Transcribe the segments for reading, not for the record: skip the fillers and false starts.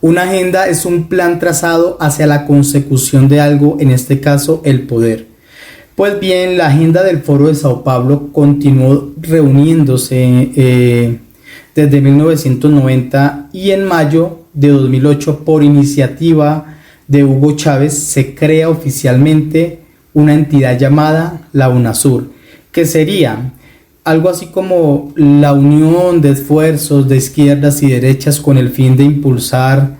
Una agenda es un plan trazado hacia la consecución de algo, en este caso el poder. Pues bien, la agenda del Foro de Sao Paulo continuó reuniéndose desde 1990 y en mayo de 2008, por iniciativa de Hugo Chávez, se crea oficialmente una entidad llamada la UNASUR, que sería algo así como la unión de esfuerzos de izquierdas y derechas con el fin de impulsar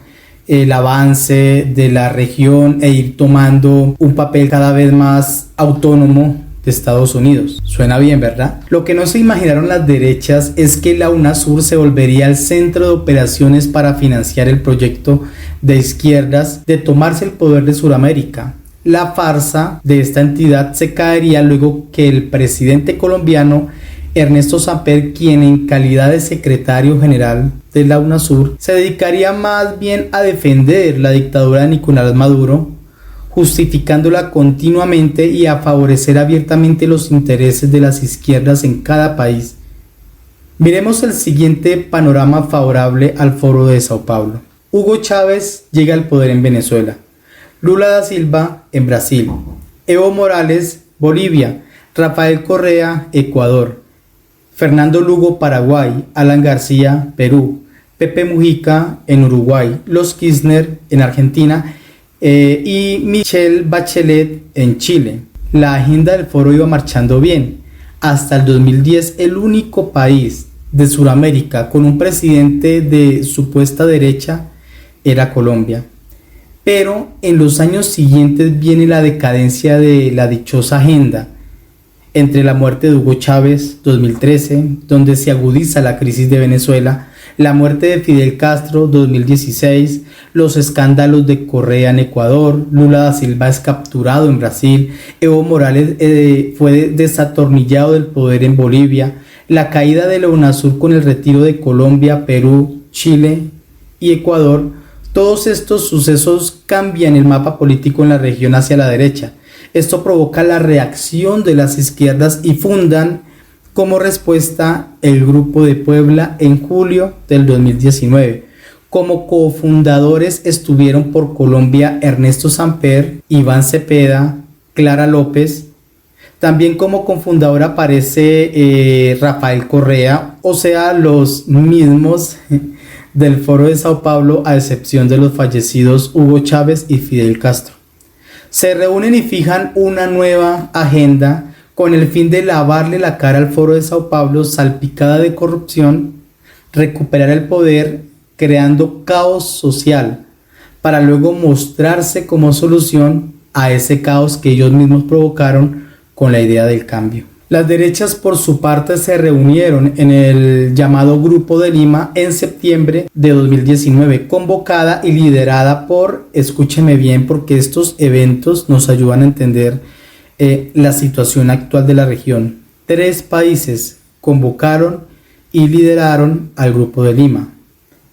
el avance de la región e ir tomando un papel cada vez más autónomo de Estados Unidos. Suena bien, ¿verdad? Lo que no se imaginaron las derechas es que la UNASUR se volvería el centro de operaciones para financiar el proyecto de izquierdas de tomarse el poder de Sudamérica. La farsa de esta entidad se caería luego que el presidente colombiano Ernesto Samper, quien en calidad de secretario general de la UNASUR, se dedicaría más bien a defender la dictadura de Nicolás Maduro, justificándola continuamente y a favorecer abiertamente los intereses de las izquierdas en cada país. Miremos el siguiente panorama favorable al Foro de Sao Paulo. Hugo Chávez llega al poder en Venezuela, Lula da Silva en Brasil, Evo Morales, Bolivia, Rafael Correa, Ecuador, Fernando Lugo, Paraguay, Alan García, Perú, Pepe Mujica en Uruguay, los Kirchner en Argentina y Michelle Bachelet en Chile. La agenda del foro iba marchando bien. Hasta el 2010, el único país de Sudamérica con un presidente de supuesta derecha era Colombia. Pero en los años siguientes viene la decadencia de la dichosa agenda. Entre la muerte de Hugo Chávez, 2013, donde se agudiza la crisis de Venezuela, la muerte de Fidel Castro, 2016, los escándalos de Correa en Ecuador, Lula da Silva es capturado en Brasil, Evo Morales fue desatornillado del poder en Bolivia, la caída de la UNASUR con el retiro de Colombia, Perú, Chile y Ecuador. Todos estos sucesos cambian el mapa político en la región hacia la derecha. Esto provoca la reacción de las izquierdas y fundan como respuesta el Grupo de Puebla en julio del 2019. Como cofundadores estuvieron por Colombia Ernesto Samper, Iván Cepeda, Clara López. También como cofundador aparece Rafael Correa, o sea, los mismos del Foro de Sao Paulo, a excepción de los fallecidos Hugo Chávez y Fidel Castro. Se reúnen y fijan una nueva agenda con el fin de lavarle la cara al Foro de Sao Paulo salpicada de corrupción, recuperar el poder creando caos social, para luego mostrarse como solución a ese caos que ellos mismos provocaron con la idea del cambio. Las derechas por su parte se reunieron en el llamado Grupo de Lima en septiembre de 2019, convocada y liderada por, escúcheme bien porque estos eventos nos ayudan a entender la situación actual de la región. 3 países convocaron y lideraron al Grupo de Lima: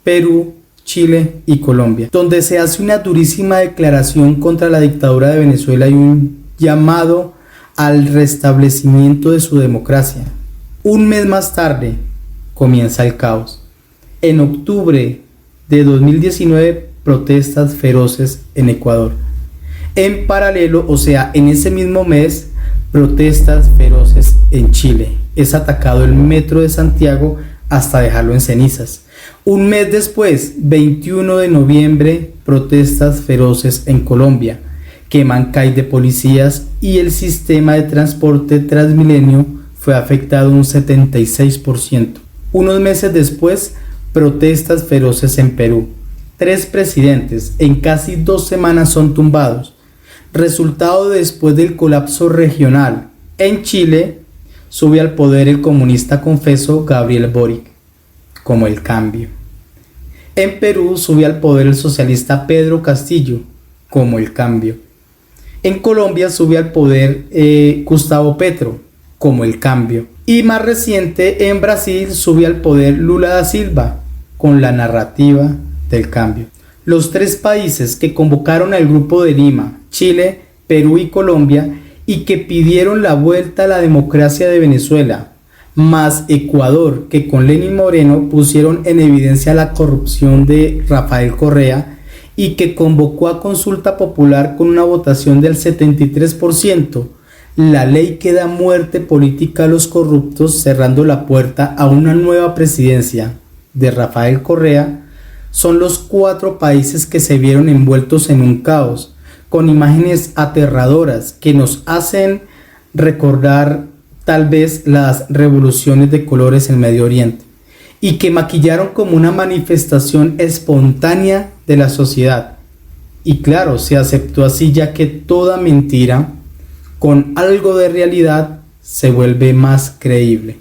Perú, Chile y Colombia, donde se hace una durísima declaración contra la dictadura de Venezuela y un llamado al restablecimiento de su democracia. Un mes más tarde comienza el caos. En octubre de 2019, protestas feroces en Ecuador. En paralelo, o sea, en ese mismo mes, protestas feroces en Chile. Es atacado el metro de Santiago hasta dejarlo en cenizas. Un mes después, 21 de noviembre, protestas feroces en Colombia. Queman CAI de policías y el sistema de transporte Transmilenio fue afectado un 76%. Unos meses después, protestas feroces en Perú. 3 presidentes en casi 2 semanas son tumbados. Resultado después del colapso regional. En Chile, sube al poder el comunista confeso Gabriel Boric, como el cambio. En Perú, sube al poder el socialista Pedro Castillo, como el cambio. En Colombia sube al poder Gustavo Petro, como el cambio. Y más reciente, en Brasil sube al poder Lula da Silva, con la narrativa del cambio. Los 3 países que convocaron al Grupo de Lima, Chile, Perú y Colombia, y que pidieron la vuelta a la democracia de Venezuela, más Ecuador, que con Lenín Moreno pusieron en evidencia la corrupción de Rafael Correa y que convocó a consulta popular con una votación del 73%, la ley que da muerte política a los corruptos, cerrando la puerta a una nueva presidencia de Rafael Correa, son los 4 países que se vieron envueltos en un caos, con imágenes aterradoras que nos hacen recordar tal vez las revoluciones de colores en Medio Oriente, y que maquillaron como una manifestación espontánea de la sociedad. Y claro, se aceptó así, ya que toda mentira con algo de realidad se vuelve más creíble.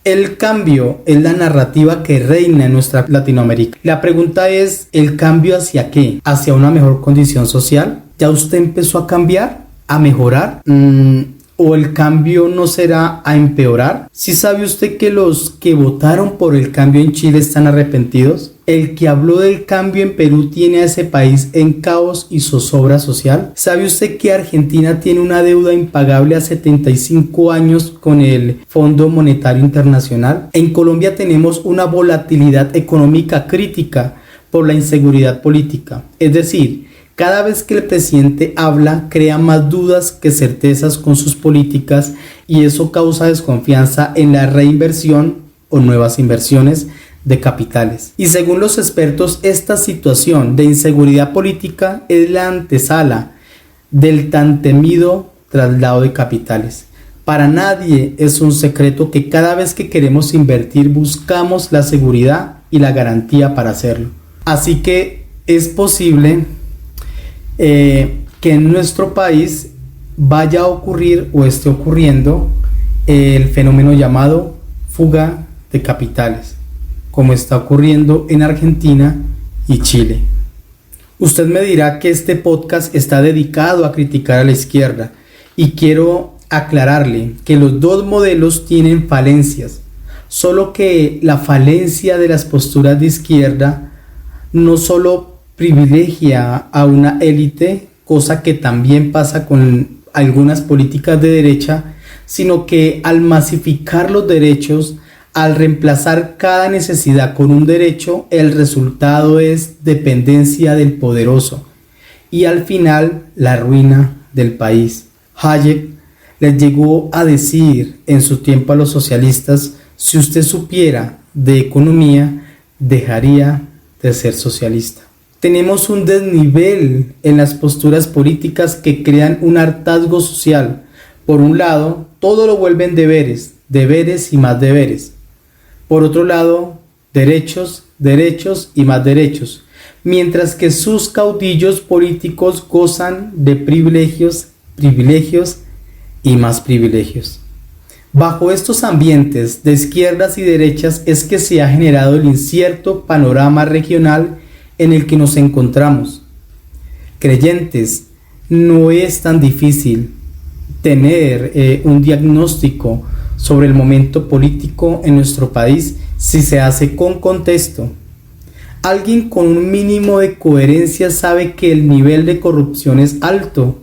El cambio es la narrativa que reina en nuestra Latinoamérica. La pregunta es, ¿el cambio hacia qué? ¿Hacia una mejor condición social? ¿Ya usted empezó a cambiar? ¿A mejorar? ¿O el cambio no será a empeorar? ¿Sí sabe usted que los que votaron por el cambio en Chile están arrepentidos? El que habló del cambio en Perú tiene a ese país en caos y zozobra social. ¿Sabe usted que Argentina tiene una deuda impagable a 75 años con el Fondo Monetario Internacional? En Colombia tenemos una volatilidad económica crítica por la inseguridad política. Es decir, cada vez que el presidente habla, crea más dudas que certezas con sus políticas, y eso causa desconfianza en la reinversión o nuevas inversiones de capitales. Y según los expertos, esta situación de inseguridad política es la antesala del tan temido traslado de capitales. Para nadie es un secreto que cada vez que queremos invertir buscamos la seguridad y la garantía para hacerlo. Así que es posible que en nuestro país vaya a ocurrir o esté ocurriendo el fenómeno llamado fuga de capitales, como está ocurriendo en Argentina y Chile. Usted me dirá que este podcast está dedicado a criticar a la izquierda, y quiero aclararle que los dos modelos tienen falencias, solo que la falencia de las posturas de izquierda no solo privilegia a una élite, cosa que también pasa con algunas políticas de derecha, sino que al masificar los derechos, al reemplazar cada necesidad con un derecho, el resultado es dependencia del poderoso y al final la ruina del país. Hayek les llegó a decir en su tiempo a los socialistas: si usted supiera de economía, dejaría de ser socialista. Tenemos un desnivel en las posturas políticas que crean un hartazgo social. Por un lado, todo lo vuelven deberes, deberes y más deberes. Por otro lado, derechos, derechos y más derechos, mientras que sus caudillos políticos gozan de privilegios, privilegios y más privilegios. Bajo estos ambientes de izquierdas y derechas es que se ha generado el incierto panorama regional en el que nos encontramos. Creyentes, no es tan difícil tener un diagnóstico sobre el momento político en nuestro país si se hace con contexto. Alguien con un mínimo de coherencia sabe que el nivel de corrupción es alto.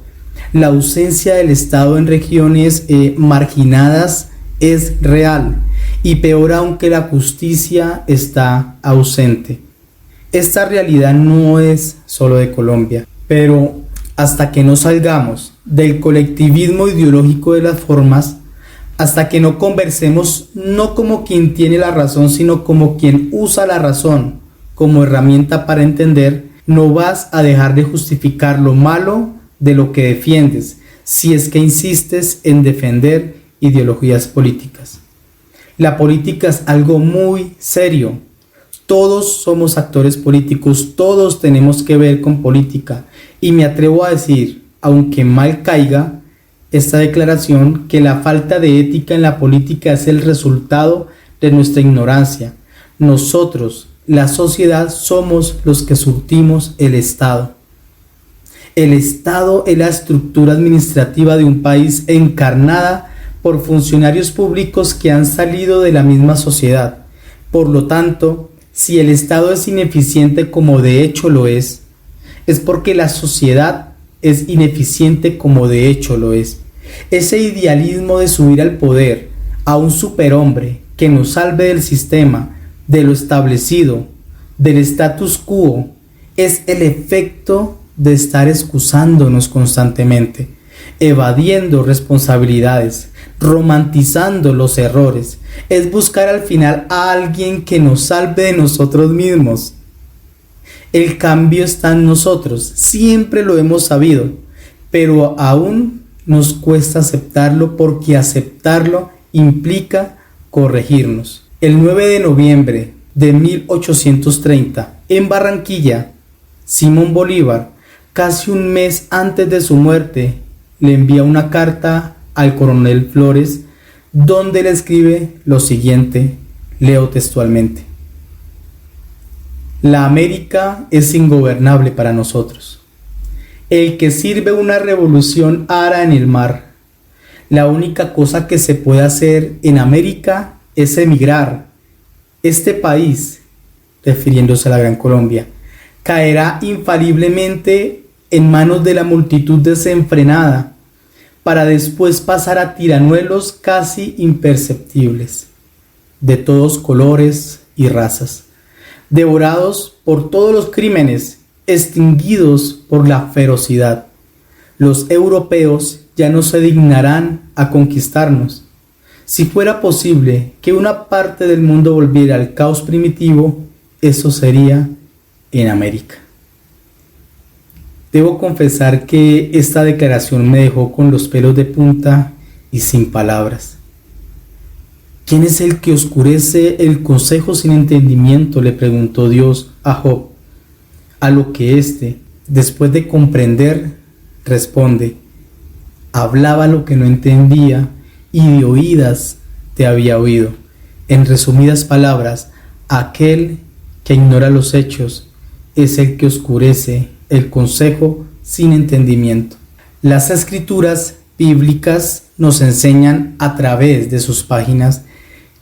La ausencia del Estado en regiones marginadas es real, y peor aún, que la justicia está ausente. Esta realidad no es solo de Colombia, pero hasta que no salgamos del colectivismo ideológico de las formas, hasta que no conversemos no como quien tiene la razón, sino como quien usa la razón como herramienta para entender, no vas a dejar de justificar lo malo de lo que defiendes, si es que insistes en defender ideologías políticas. La política es algo muy serio. Todos somos actores políticos, todos tenemos que ver con política, y me atrevo a decir, aunque mal caiga esta declaración, que la falta de ética en la política es el resultado de nuestra ignorancia. Nosotros, la sociedad, somos los que surtimos el Estado. El Estado es la estructura administrativa de un país encarnada por funcionarios públicos que han salido de la misma sociedad. Por lo tanto, si el Estado es ineficiente, como de hecho lo es porque la sociedad es ineficiente, como de hecho lo es. Ese idealismo de subir al poder a un superhombre que nos salve del sistema, de lo establecido, del status quo, es el efecto de estar excusándonos constantemente, evadiendo responsabilidades, romantizando los errores. Es buscar al final a alguien que nos salve de nosotros mismos. El cambio está en nosotros, siempre lo hemos sabido, pero aún nos cuesta aceptarlo porque aceptarlo implica corregirnos. El 9 de noviembre de 1830, en Barranquilla, Simón Bolívar, casi un mes antes de su muerte, le envía una carta al coronel Flores, donde le escribe lo siguiente, leo textualmente: la América es ingobernable para nosotros. El que sirve una revolución ara en el mar. La única cosa que se puede hacer en América es emigrar. Este país, refiriéndose a la Gran Colombia, caerá infaliblemente en manos de la multitud desenfrenada, para después pasar a tiranuelos casi imperceptibles, de todos colores y razas, devorados por todos los crímenes, extinguidos por la ferocidad. Los europeos ya no se dignarán a conquistarnos. Si fuera posible que una parte del mundo volviera al caos primitivo, eso sería en América. Debo confesar que esta declaración me dejó con los pelos de punta y sin palabras. ¿Quién es el que oscurece el consejo sin entendimiento?, le preguntó Dios a Job, a lo que éste, después de comprender, responde: hablaba lo que no entendía y de oídas te había oído. En resumidas palabras, aquel que ignora los hechos es el que oscurece el consejo sin entendimiento. Las escrituras bíblicas nos enseñan a través de sus páginas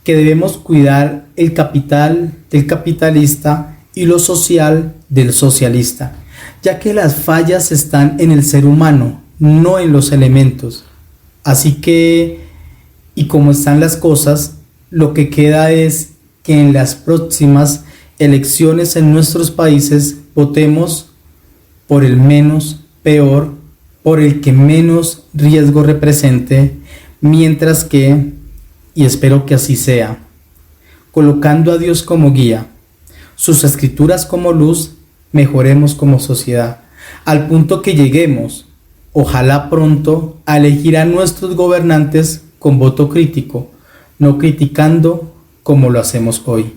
que debemos cuidar el capital del capitalista y lo social del socialista, ya que las fallas están en el ser humano, no en los elementos. Así que, y como están las cosas, lo que queda es que en las próximas elecciones en nuestros países votemos por el menos peor, por el que menos riesgo represente, mientras que, y espero que así sea, colocando a Dios como guía, sus escrituras como luz, mejoremos como sociedad, al punto que lleguemos, ojalá pronto, a elegir a nuestros gobernantes con voto crítico, no criticando como lo hacemos hoy.